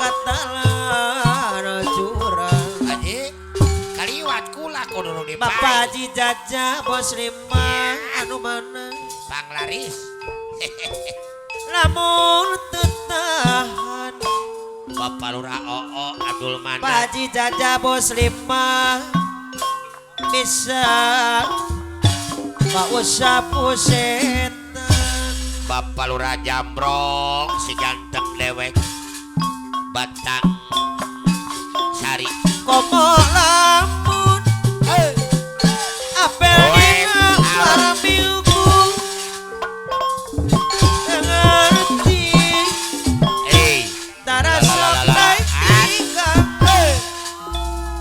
batalan curang Haji kaliwat kula kudu di Bapak Haji Jaja bos lima anu mana panglaris lamun tetahan Bapak Lurah Oo Abdul Mana Pak Haji Jaja bos lima bisa Pak usah pusetan Bapak Lurah Jambrong si ganteng dewek Batang Sari komo lamun apel dina paramilku ngerti tarasa baik tinggal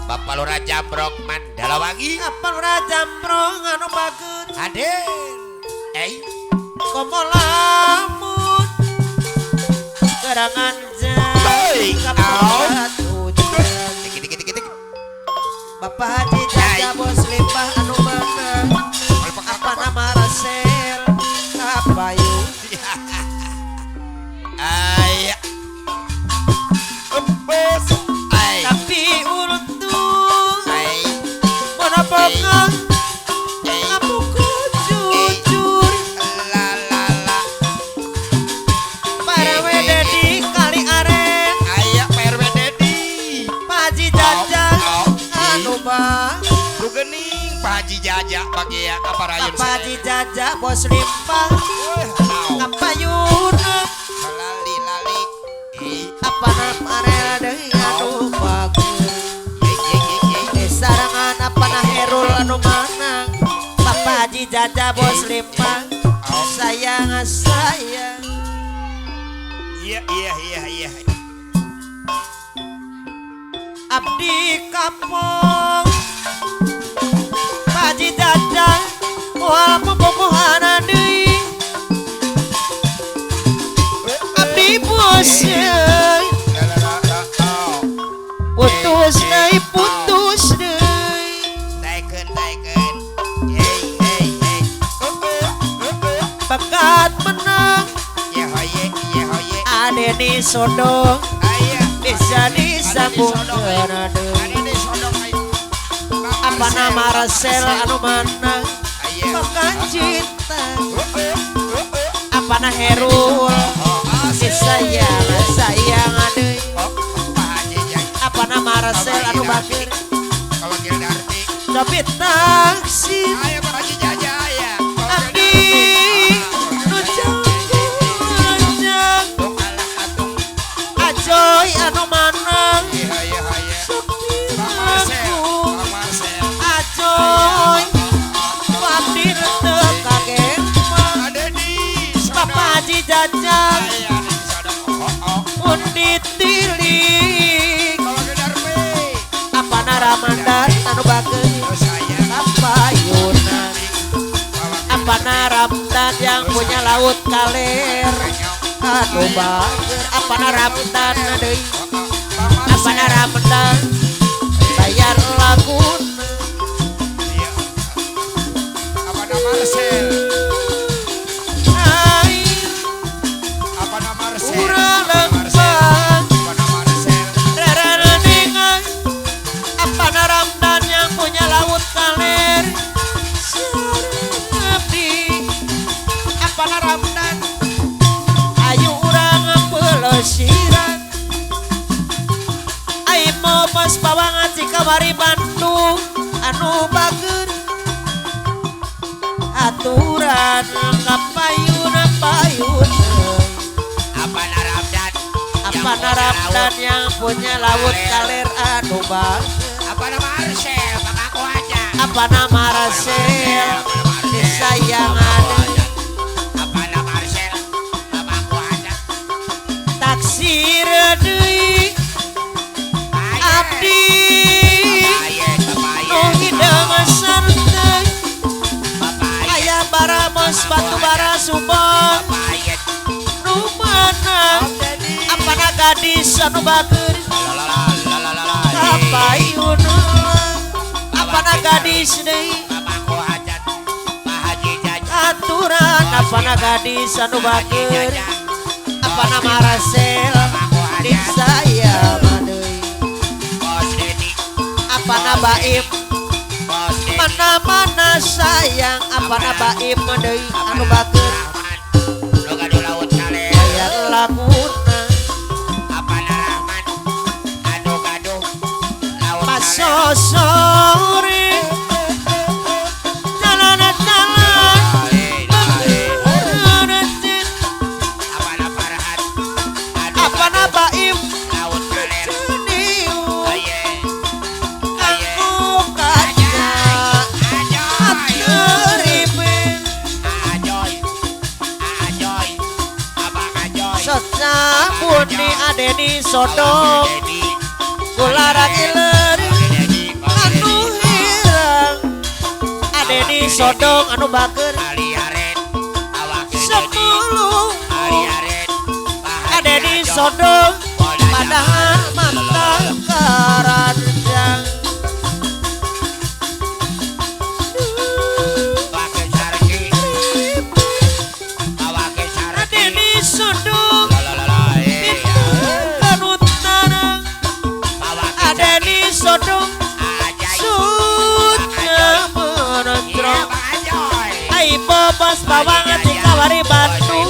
Bapak Lurah Jambrong Mandalawangi apa lurah jambrong anu bageun Aden komo lamun gerangan jang kapan tujuan dikit Bapak Haji Jaja bos limpah anu mana apa nama Rasel apa yuk ayah tapi untung mana bongong aku jujur para wede di kali aren ayah PRW Dedi Pak Haji Jaja anu bang Rugening Pak Haji Jaja pagi ya kaparayun Bapak Haji Jaja bos limpah apa yuna lali apa nama arel deui anu bagus sarangan apa na Herul anu manang Bapak Haji Jaja bos limpah sayang sayang iya abdi kampung Pak Haji Jaja moal pembobohan deui abdi bos putus deui taikeun bakat menang iya hoye adeni sodong ayah bisa disambungkeun ini sodong apa nama Rasel anu mana ayah bakat cinta apa na Herul disayang deui Pak Haji Jaja apa nama Rasel anu bakir kalau Gildarti tapi taksi ayah Pak Haji Jaja ayah abdi nu jangjang ajoy anu manang iya Bang Marcel ajoy abdi teu kaget ada di Bapak Haji Jaja ayah di sodong mun ditilik kalau Gildarti apa na Ramadan anu bageun saya apa yunan apa na Ramdan yang punya laut kaler anu bager apa na Ramdan deui apa na Ramdan bayar laguna apa nama Marcel air apa nama Marcel urang lempang apa nama Marcel rere dengan apa na Ramdan yang punya laut kaler abdi apa na Ramdan ayu urang pelesiran ai mau pas pawangan si kamari Bandung anu bager aturan kapayun apa Naramdan apa na Ramdan yang punya laut kaler anu bager apa nama Marcel pangako aja apa nama Rasel disayang deui apa nama Marcel pangako aja taksir deui abdi nu hidang sarteu aya bara mos batu bara subon nu mana apa na gadis anu bager kapayun apa na gadis deui aturan apa na gadis anu bager apa nama Rasel disayang baim Bos mana-mana sayang apa na baim deui anu bageun Rahman. Lo gaduh laut kaler. aya laguna Apa Rahman? Aduh gaduh laut kaler. pasosore jalan-jalan Apa Farhan? apa na baim Laut kaler. diu Aye. aku kaca ateriben Ajoy. Ajoy. Abang Ajoy. sesambut ni adeni sodong gula ragiler anu hirang adeni sodong anu bager sepuluh adeni sodong padahal mantan keranjang adeni sodong kanut narang adeni sodong sutnya menonjol ai bobas bawang cikawari batu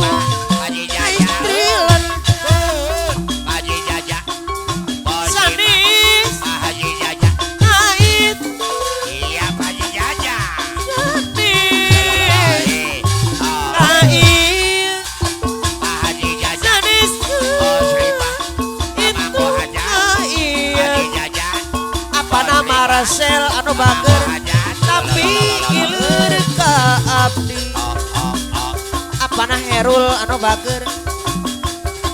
ai trilen sanis ait sanis ait sanis itu ait apa nama Rasel anu bager tapi ilir ka abdi apa na Herul anu bager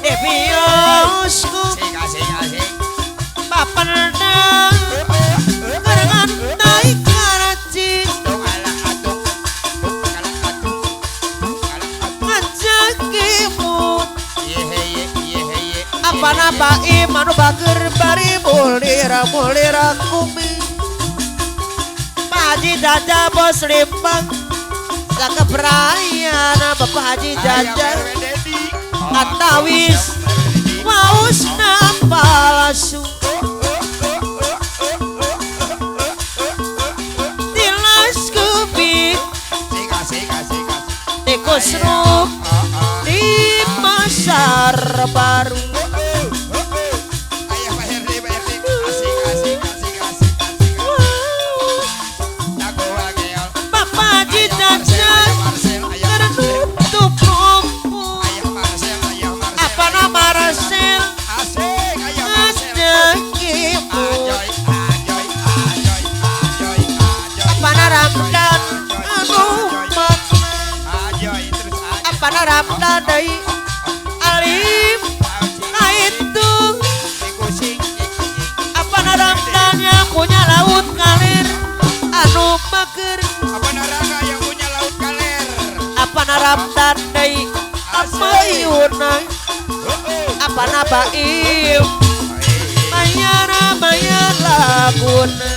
Deviosku papanang karangan naik karaci ngajak imut apa na baim anu bager bari mulira kumi Pak Haji Jaja bos limpang sakebrayana Bapak Haji Jaja Atawis waus napalasu tilas kubik tikus rup di pasar baru Bapak Haji Jaja tertutup lampu apa nama Rasel ngajak imut apa na Ramdan anu makna apa na Ramdan deui alim itu apa na Ramdan yang punya laut kalir anu mager apa na Ramdan deui amayuna apa na baim mayara mayar laguna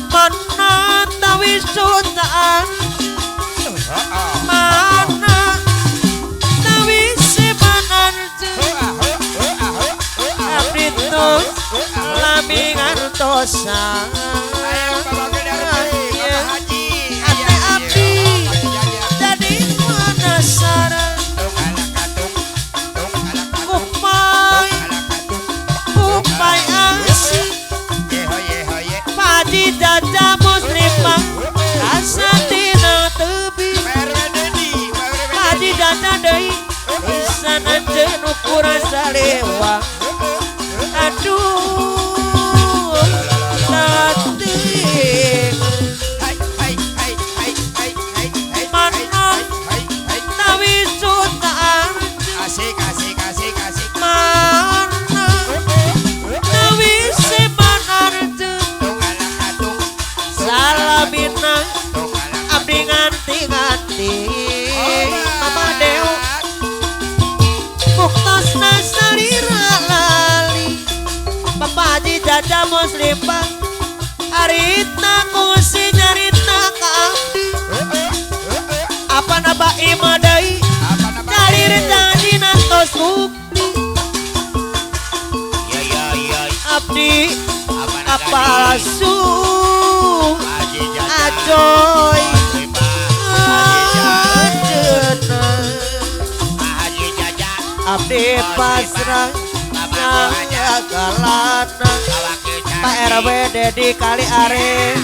mana tawi sutaan mana tawi simanan abdi tos lambingan tosa ate abdi jadi penasaran kupai asik Haji Jaja muslimah rasa tina tebi Haji Jaja deui pisan anjeun ukuran salewa aduh teuing mana tawi sutaan mana tawi semanarjeun salamina abdi nganti-nganti Mama Dew buktosna salira lali Bapak Haji Jaja muslimah harita kusi nyarita ka abdi apa na baim deui calir janjina tos bukti palsu Haji Jaja acoy Bos Limah Haji Jaja abdi pasrah galana Pak RW Dedi Kali Are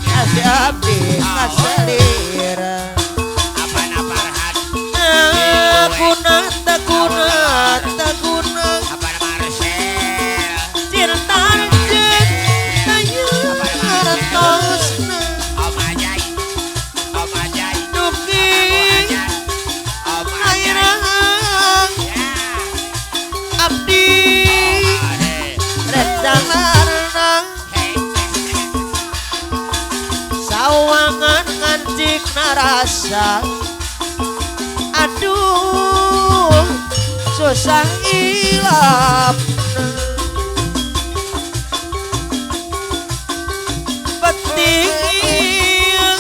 kasih abdi kaselir Takuna cinta cintanya hartosna duki airang abdi recanarna sawangan ngancik narasa aduh susah ilap penting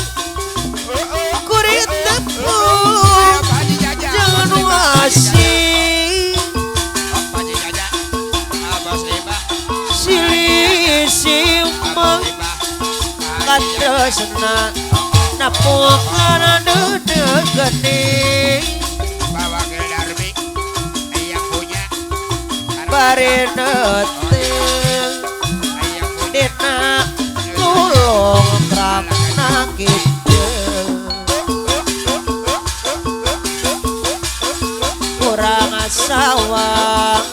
kurit tepung jangan wasih silih simpang katresna napungan dede gede bari neting dina tulung trapna kieu kurang sawang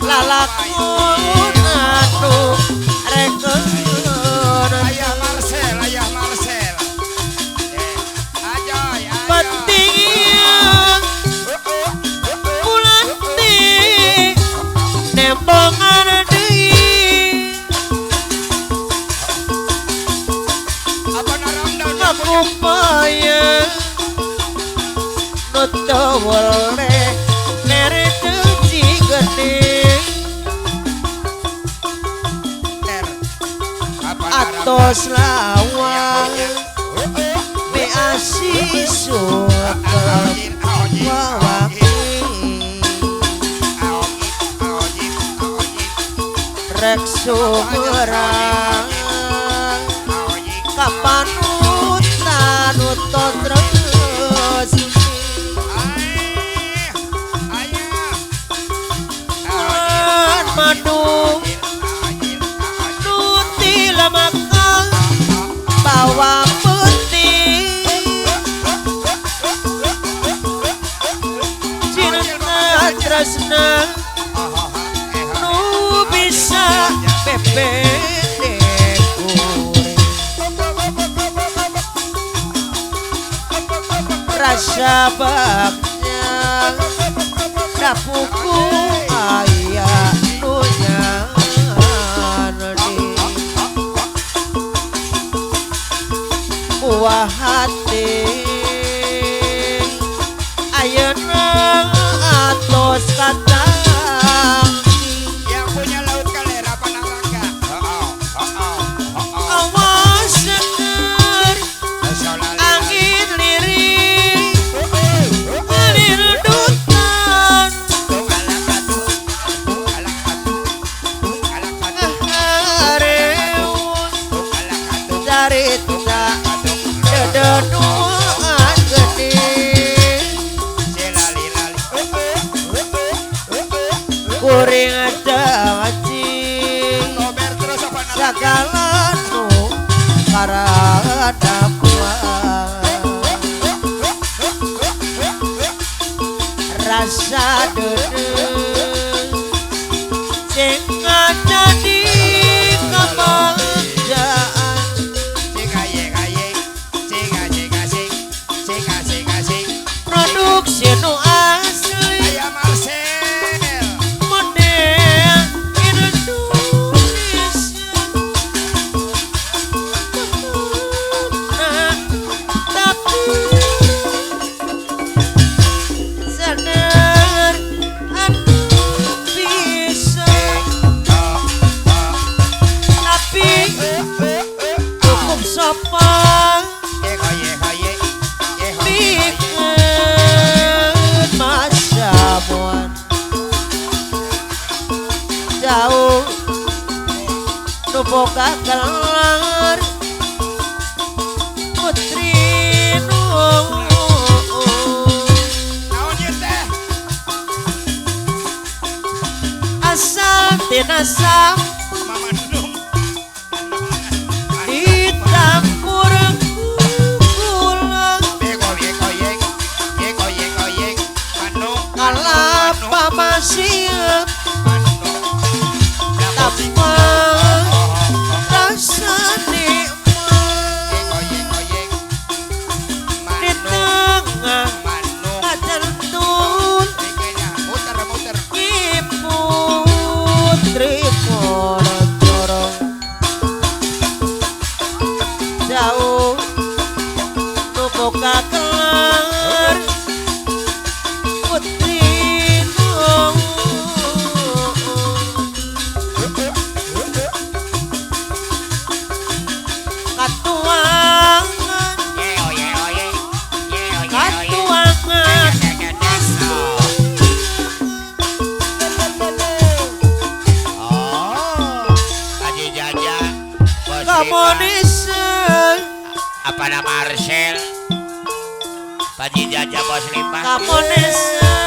lalakun anu reken Ayah Marcel Ajoy penting ulanti nembongan deui apa narangdal ngupaya nu teu woleh mere teuci gede atos lawang me asisuk wawaki rek sumerang kapanutan utot terus bulan madu nuti lamakang bawa putih cinta tresna nu bisa bebedeku rasa baknya dapuku ayah nunya buah hati ayeuna atos kata yang punya laut kalera panarangga awas seger angin lirik alir dutan hareun carita dedenuan gede kuring ada ngaji segala nu karada rasa dede sing ada di kebahagiaan produksi nu asli Ayah Marcel model Indonesia nah tapi sadar anu boga gelar putri Nung Naon ieu teh? asal tina sam Mama Nung. dicampur gula Yek oyek Manung. kalapa masih Manung. tapang rasa nikmat Oyek. di tengah Manung. kacantun Mikirnya muter. ibu putri corong jauh nu boga gelar putri Nung katuangan katuangan Oh, Haji Jaja, Bos komunisan apa nama Marcel? Haji Jaja Bos Limbah. komunisan